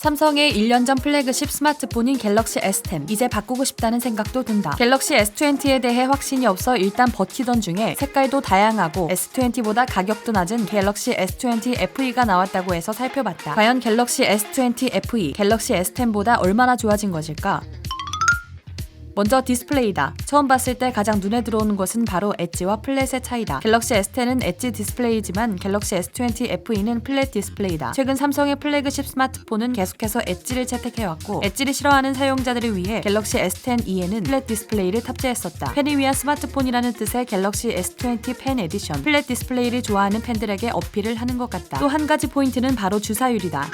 삼성의 1년 전 플래그십 스마트폰인 갤럭시 S10 이제 바꾸고 싶다는 생각도 든다. 갤럭시 S20에 대해 확신이 없어 일단 버티던 중에 색깔도 다양하고 S20보다 가격도 낮은 갤럭시 S20 FE가 나왔다고 해서 살펴봤다. 과연 갤럭시 S20 FE, 갤럭시 S10보다 얼마나 좋아진 것일까? 먼저 디스플레이다. 처음 봤을 때 가장 눈에 들어오는 것은 바로 엣지와 플랫의 차이다. 갤럭시 S10은 엣지 디스플레이지만 갤럭시 S20 FE는 플랫 디스플레이다. 최근 삼성의 플래그십 스마트폰은 계속해서 엣지를 채택해왔고 엣지를 싫어하는 사용자들을 위해 갤럭시 S10e에는 플랫 디스플레이를 탑재했었다. 펜을 위한 스마트폰이라는 뜻의 갤럭시 S20 펜 에디션. 플랫 디스플레이를 좋아하는 팬들에게 어필을 하는 것 같다. 또 한 가지 포인트는 바로 주사율이다.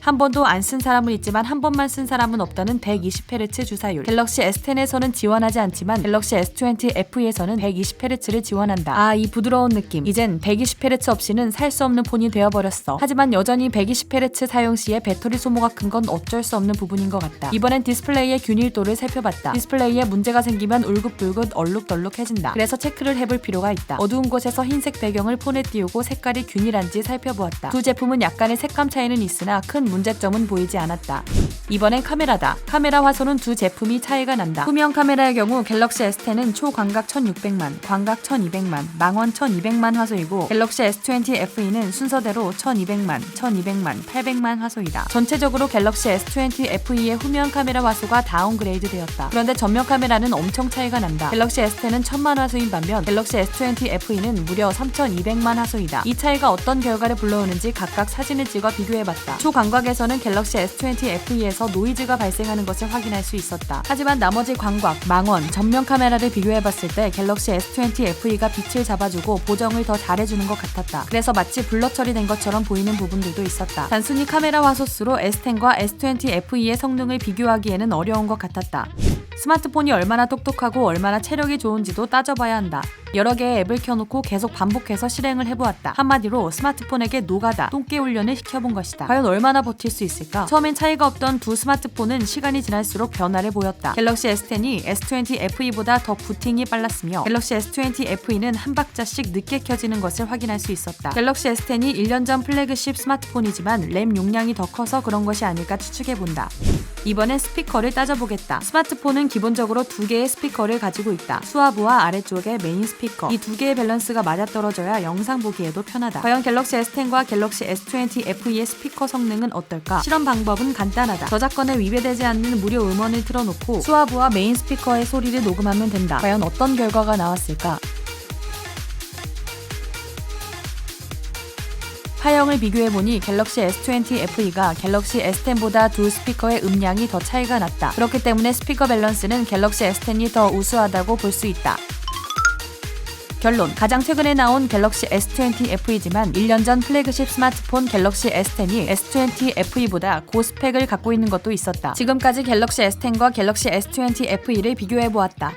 한 번도 안 쓴 사람은 있지만 한 번만 쓴 사람은 없다는 120Hz 주사율. 갤럭시 S10에서는 지원하지 않지만 갤럭시 S20 FE에서는 120Hz를 지원한다. 아, 이 부드러운 느낌. 이젠 120Hz 없이는 살 수 없는 폰이 되어버렸어. 하지만 여전히 120Hz 사용 시에 배터리 소모가 큰 건 어쩔 수 없는 부분인 것 같다. 이번엔 디스플레이의 균일도를 살펴봤다. 디스플레이에 문제가 생기면 울긋불긋 얼룩덜룩해진다. 그래서 체크를 해볼 필요가 있다. 어두운 곳에서 흰색 배경을 폰에 띄우고 색깔이 균일한지 살펴보았다. 두 제품은 약간의 색감 차이는 있으나 큰 문제점은 보이지 않았다. 이번엔 카메라다. 카메라 화소는 두 제품이 차이가 난다. 후면 카메라의 경우 갤럭시 S10은 초광각 1600만, 광각 1200만, 망원 1200만 화소이고 갤럭시 S20 FE는 순서대로 1200만, 1200만, 800만 화소이다. 전체적으로 갤럭시 S20 FE의 후면 카메라 화소가 다운그레이드 되었다. 그런데 전면 카메라는 엄청 차이가 난다. 갤럭시 S10은 1000만 화소인 반면 갤럭시 S20 FE는 무려 3200만 화소이다. 이 차이가 어떤 결과를 불러오는지 각각 사진을 찍어 비교해봤다. 초광각에서는 갤럭시 S20 FE에서 노이즈가 발생하는 것을 확인할 수 있었다. 하지만 나머지 광각, 망원, 전면 카메라를 비교해봤을 때 갤럭시 S20 FE가 빛을 잡아주고 보정을 더 잘해주는 것 같았다. 그래서 마치 블러 처리된 것처럼 보이는 부분들도 있었다. 단순히 카메라 화소수로 S10과 S20 FE의 성능을 비교하기에는 어려운 것 같았다. 스마트폰이 얼마나 똑똑하고 얼마나 체력이 좋은지도 따져봐야 한다. 여러 개의 앱을 켜놓고 계속 반복해서 실행을 해보았다. 한마디로 스마트폰에게 노가다, 똥개 훈련을 시켜본 것이다. 과연 얼마나 버틸 수 있을까? 처음엔 차이가 없던 두 스마트폰은 시간이 지날수록 변화를 보였다. 갤럭시 S10이 S20 FE보다 더 부팅이 빨랐으며 갤럭시 S20 FE는 한 박자씩 늦게 켜지는 것을 확인할 수 있었다. 갤럭시 S10이 1년 전 플래그십 스마트폰이지만 램 용량이 더 커서 그런 것이 아닐까 추측해본다. 이번엔 스피커를 따져보겠다. 스마트폰은 기본적으로 두 개의 스피커를 가지고 있다. 수화부와 아래쪽에 메인 스피커. 이 두 개의 밸런스가 맞아떨어져야 영상 보기에도 편하다. 과연 갤럭시 S10과 갤럭시 S20 FE의 스피커 성능은 어떨까? 실험 방법은 간단하다. 저작권에 위배되지 않는 무료 음원을 틀어놓고 수화부와 메인 스피커의 소리를 녹음하면 된다. 과연 어떤 결과가 나왔을까? 하영을 비교해보니 갤럭시 S20 FE가 갤럭시 S10보다 두 스피커의 음량이 더 차이가 났다. 그렇기 때문에 스피커 밸런스는 갤럭시 S10이 더 우수하다고 볼 수 있다. 결론, 가장 최근에 나온 갤럭시 S20 FE지만 1년 전 플래그십 스마트폰 갤럭시 S10이 S20 FE보다 고스펙을 갖고 있는 것도 있었다. 지금까지 갤럭시 S10과 갤럭시 S20 FE를 비교해보았다.